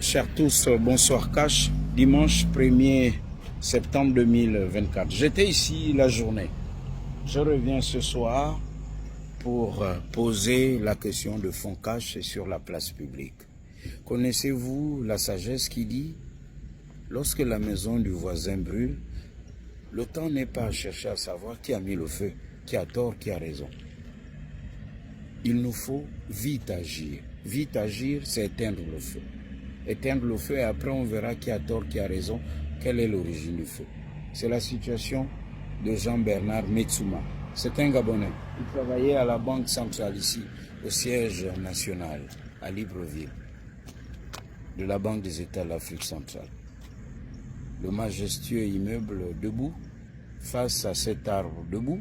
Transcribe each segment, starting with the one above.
Chers tous, bonsoir Cash. Dimanche 1er septembre 2024. J'étais ici la journée. Je reviens ce soir pour poser la question de fonds cash sur la place publique. Connaissez-vous la sagesse qui dit « Lorsque la maison du voisin brûle, le temps n'est pas à chercher à savoir qui a mis le feu, qui a tort, qui a raison. » Il nous faut vite agir. Vite agir, c'est éteindre le feu. Éteindre le feu et après on verra qui a tort, qui a raison, quelle est l'origine du feu. C'est la situation de Jean-Bernard Metsouma. C'est un Gabonais. Il travaillait à la Banque centrale ici, au siège national, à Libreville, de la Banque des États de l'Afrique centrale. Le majestueux immeuble debout, face à cet arbre debout,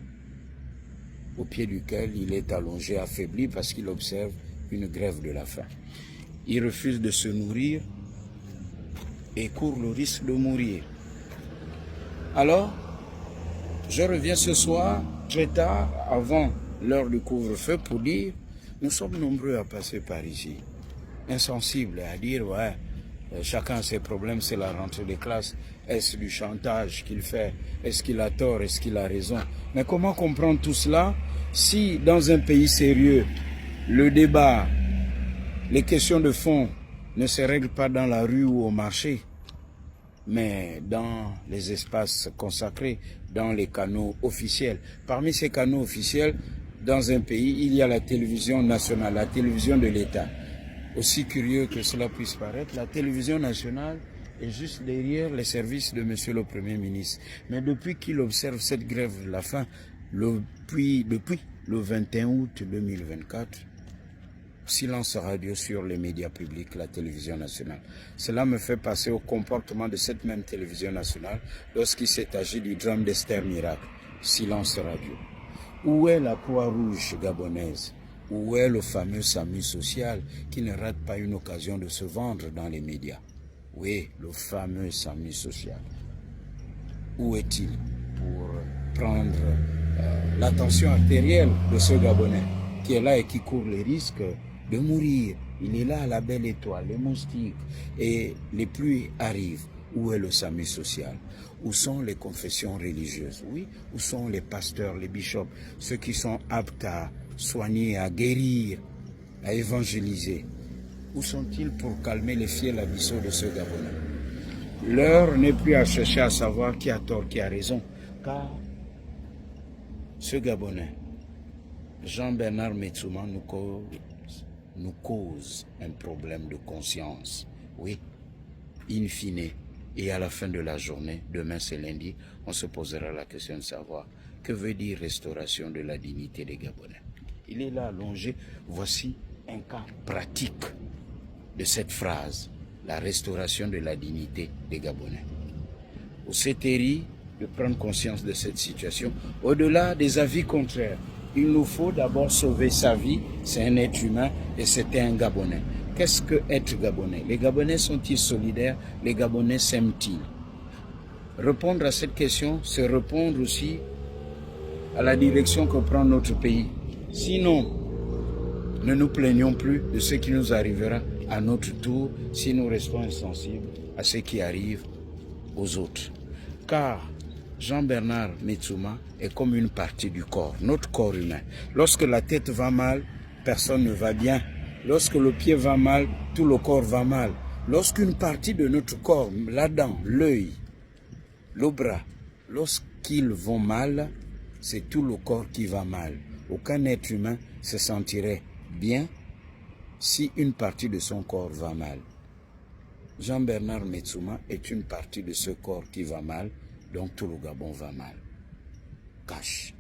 au pied duquel il est allongé, affaibli parce qu'il observe une grève de la faim. Il refuse de se nourrir et court le risque de mourir. Alors, je reviens ce soir, très tard, avant l'heure du couvre-feu, pour dire, nous sommes nombreux à passer par ici, insensibles à dire, ouais, chacun a ses problèmes, c'est la rentrée des classes. Est-ce du chantage qu'il fait? Est-ce qu'il a tort? Est-ce qu'il a raison? Mais comment comprendre tout cela si dans un pays sérieux, le débat, les questions de fond ne se règlent pas dans la rue ou au marché, mais dans les espaces consacrés, dans les canaux officiels. Parmi ces canaux officiels, dans un pays, il y a la télévision nationale, la télévision de l'État. Aussi curieux que cela puisse paraître, la télévision nationale est juste derrière les services de Monsieur le Premier ministre. Mais depuis qu'il observe cette grève de la faim, depuis le 21 août 2024, silence radio sur les médias publics, la télévision nationale. Cela me fait passer au comportement de cette même télévision nationale lorsqu'il s'est agi du drame d'Esther Miracle. Silence radio. Où est la Croix-Rouge gabonaise? Où est le fameux SAMU social qui ne rate pas une occasion de se vendre dans les médias? Oui, le fameux SAMU social. Où est-il pour prendre l'attention artérielle de ce Gabonais qui est là et qui court les risques de mourir? Il est là à la belle étoile, les moustiques et les pluies arrivent. Où est le SAMU social? Où sont les confessions religieuses? Oui, où sont les pasteurs, les bishops, ceux qui sont aptes à soigner, à guérir, à évangéliser? Où sont-ils pour calmer les fiers abyssaux de ce Gabonais? L'heure n'est plus à chercher à savoir qui a tort, qui a raison, car ce Gabonais, Jean-Bernard Metsouma, nous cause un problème de conscience. Oui, in fine, et à la fin de la journée, demain c'est lundi, on se posera la question de savoir que veut dire restauration de la dignité des Gabonais. Il est là allongé, voici un cas pratique de cette phrase, la restauration de la dignité des Gabonais. Au CTRI, de prendre conscience de cette situation, au-delà des avis contraires. Il nous faut d'abord sauver sa vie, c'est un être humain et c'était un Gabonais. Qu'est-ce que être Gabonais? Les Gabonais sont-ils solidaires? Les Gabonais s'aiment-ils? Répondre à cette question, c'est répondre aussi à la direction que prend notre pays. Sinon, ne nous plaignons plus de ce qui nous arrivera à notre tour si nous restons insensibles à ce qui arrive aux autres. Car Jean-Bernard Metsouma est comme une partie du corps, notre corps humain. Lorsque la tête va mal, personne ne va bien. Lorsque le pied va mal, tout le corps va mal. Lorsqu'une partie de notre corps, la dent, l'œil, le bras, lorsqu'ils vont mal, c'est tout le corps qui va mal. Aucun être humain se sentirait bien si une partie de son corps va mal. Jean-Bernard Metsouma est une partie de ce corps qui va mal, donc tout le Gabon va mal. Cash.